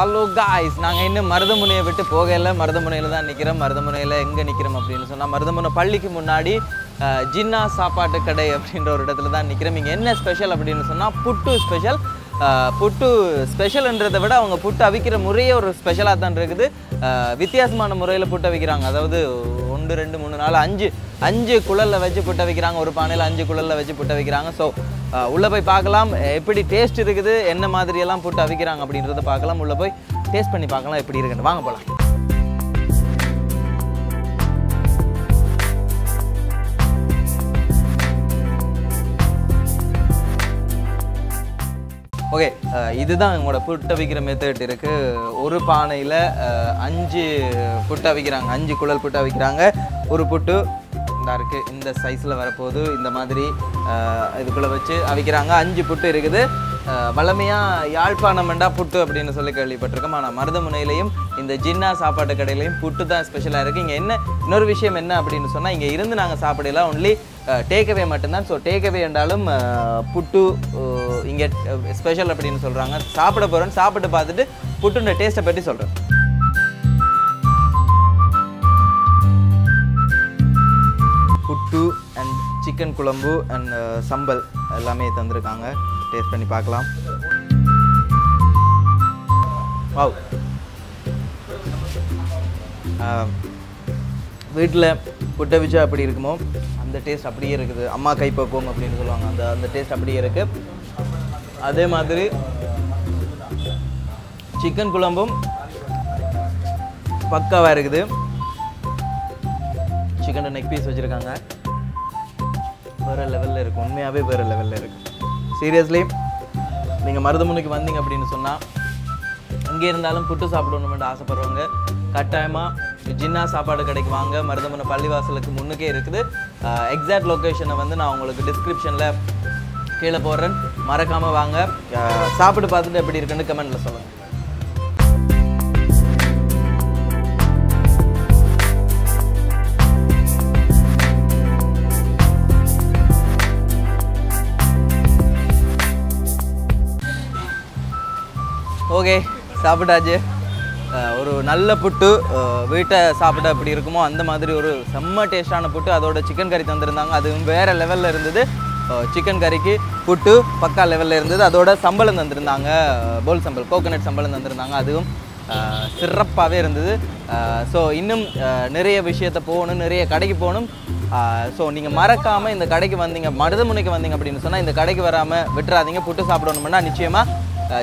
Hello guys, நாங்க இன்னும் மருதமுனையை விட்டு போகல. மருதமுனையில தான் நிக்கிறோம். மருதமுனையில எங்க நிக்கிறோம் அப்படினு சொன்னா மருதமுனை பள்ளிக்கு முன்னாடி ஜின்னா சாப்பாட்டு கடை அப்படிங்கற ஒரு இடத்துல தான் நிக்கிறோம். இங்க என்ன ஸ்பெஷல் அப்படினு சொன்னா புட்டு ஸ்பெஷல். புட்டு ஸ்பெஷல்ன்றதை விட அவங்க புட்டு அவிக்கிற முறையே ஒரு ஸ்பெஷலா தான் இருக்குது. வித்தியாசமான முறையில் புட்டு அவிக்கிறாங்க. அதாவது 1 2 3 4 5 குழல்ல வச்சு புட்டு அவிக்கிறாங்க. ஒரு பானையில் 5 குழல்ல வச்சு புட்டு அவிக்கிறாங்க. ஸோ உள்ளே போய் பார்க்கலாம் எப்படி டேஸ்ட் இருக்குது, என்ன மாதிரியெல்லாம் புட்டு அவிக்கிறாங்க அப்படின்றத பார்க்கலாம். உள்ளே போய் டேஸ்ட் பண்ணி பார்க்கலாம் எப்படி இருக்குன்னு. வாங்க போகலாம். ஓகே, இதுதான் எங்களோட புட்டு அவிக்கிற மெத்தட் இருக்குது. ஒரு பானையில் 5 புட்டு அவிக்கிறாங்க. 5 குழல் புட்டு அவிக்கிறாங்க. ஒரு புட்டு இந்த இருக்குது, இந்த சைஸில் வரப்போகுது. இந்த மாதிரி இதுக்குள்ளே வச்சு அவிக்கிறாங்க. 5 புட்டு இருக்குது. வளமையாக யாழ்ப்பாணம்ண்டா புட்டு அப்படின்னு சொல்லி கேள்விப்பட்டிருக்கோம். ஆனால் மருதமுனையிலையும் இந்த ஜின்னா சாப்பாட்டு கடையிலையும் புட்டு தான் ஸ்பெஷலாக இருக்குது. இங்கே என்ன இன்னொரு விஷயம் என்ன அப்படின்னு சொன்னால், இங்கே இருந்து நாங்கள் சாப்பிடலாம் ஒன்லி டேக்அவே மட்டும்தான். ஸோ டேக்அவே என்றாலும் புட்டு இங்கே ஸ்பெஷல் அப்படின்னு சொல்கிறாங்க. சாப்பிட போகிறோன்னு சாப்பிட்டு பார்த்துட்டு புட்டுன்ற டேஸ்ட்டை பற்றி சொல்கிறேன். புட்டு அண்ட் சிக்கன் குழம்பு அண்ட் சம்பல் எல்லாமே தந்திருக்காங்க. டேஸ்ட் பண்ணி பார்க்கலாம். வாவ், வீட்டில் புட்டை வச்சா அப்படி இருக்குமோ அந்த டேஸ்ட் அப்படியே இருக்குது. அம்மா கைப்பக்குவம் அப்படின்னு சொல்லுவாங்க. அந்த டேஸ்ட் அப்படியே இருக்குது. அதே மாதிரி சிக்கன் குழம்பும் பக்காவாக இருக்குது. சிக்கன் நெக் பீஸ் வச்சுருக்காங்க. வேறு லெவலில் இருக்குது. உண்மையாகவே வேறு லெவலில் இருக்குது. சீரியஸ்லி நீங்கள் மருதமுனைக்கு வந்தீங்க அப்படின்னு சொன்னால், இங்கே இருந்தாலும் புட்டு சாப்பிடணும்னு ஆசைப்படுறவங்க கட்டாயமாக ஜின்னா சாப்பாடு கடைக்கு வாங்க. மருதமுனை பள்ளிவாசலுக்கு முன்னுக்கே இருக்குது. எக்ஸாக்ட் லொக்கேஷனை வந்து நான் உங்களுக்கு டிஸ்கிரிப்ஷனில் கீழே போடுறேன். மறக்காமல் வாங்க. சாப்பிட்டு பார்த்துட்டு எப்படி இருக்குன்னு கமெண்ட்டில் சொல்லுங்கள். ஓகே, சாப்பிட்டாச்சு. ஒரு நல்ல புட்டு வீட்டை சாப்பிட்டா எப்படி இருக்குமோ அந்த மாதிரி ஒரு செம்ம டேஸ்டான புட்டு. அதோட சிக்கன் கறி தந்திருந்தாங்க. அதுவும் வேறு லெவலில் இருந்தது. சிக்கன் கறிக்கு புட்டு பக்கா லெவலில் இருந்தது. அதோட சம்பளம் தந்திருந்தாங்க. போல் சம்பல், கோகோனட் சம்பளம் தந்திருந்தாங்க. அதுவும் சிறப்பாகவே இருந்தது. ஸோ இன்னும் நிறைய விஷயத்தை போகணும், நிறைய கடைக்கு போகணும். ஸோ நீங்கள் மறக்காமல் இந்த கடைக்கு வந்தீங்க, மருதமுனைக்கு வந்தீங்க அப்படின்னு சொன்னால் இந்த கடைக்கு வராமல் விட்டுறாதீங்க. புட்டு சாப்பிடணும்னா நிச்சயமாக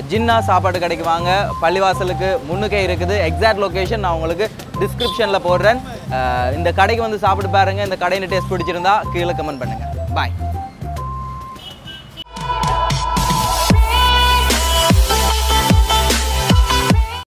ஜின்னா சாப்பாடு கடைக்கு வாங்க. பள்ளிவாசலுக்கு முன்னுக்கே இருக்குது. எக்ஸாக்ட் லொக்கேஷன் நான் உங்களுக்கு டிஸ்கிரிப்ஷனில் போடுறேன். இந்த கடைக்கு வந்து சாப்பிட்டு பாருங்கள். இந்த கடையின் டேஸ்ட் பிடிச்சிருந்தா கீழே கமெண்ட் பண்ணுங்கள். பாய்.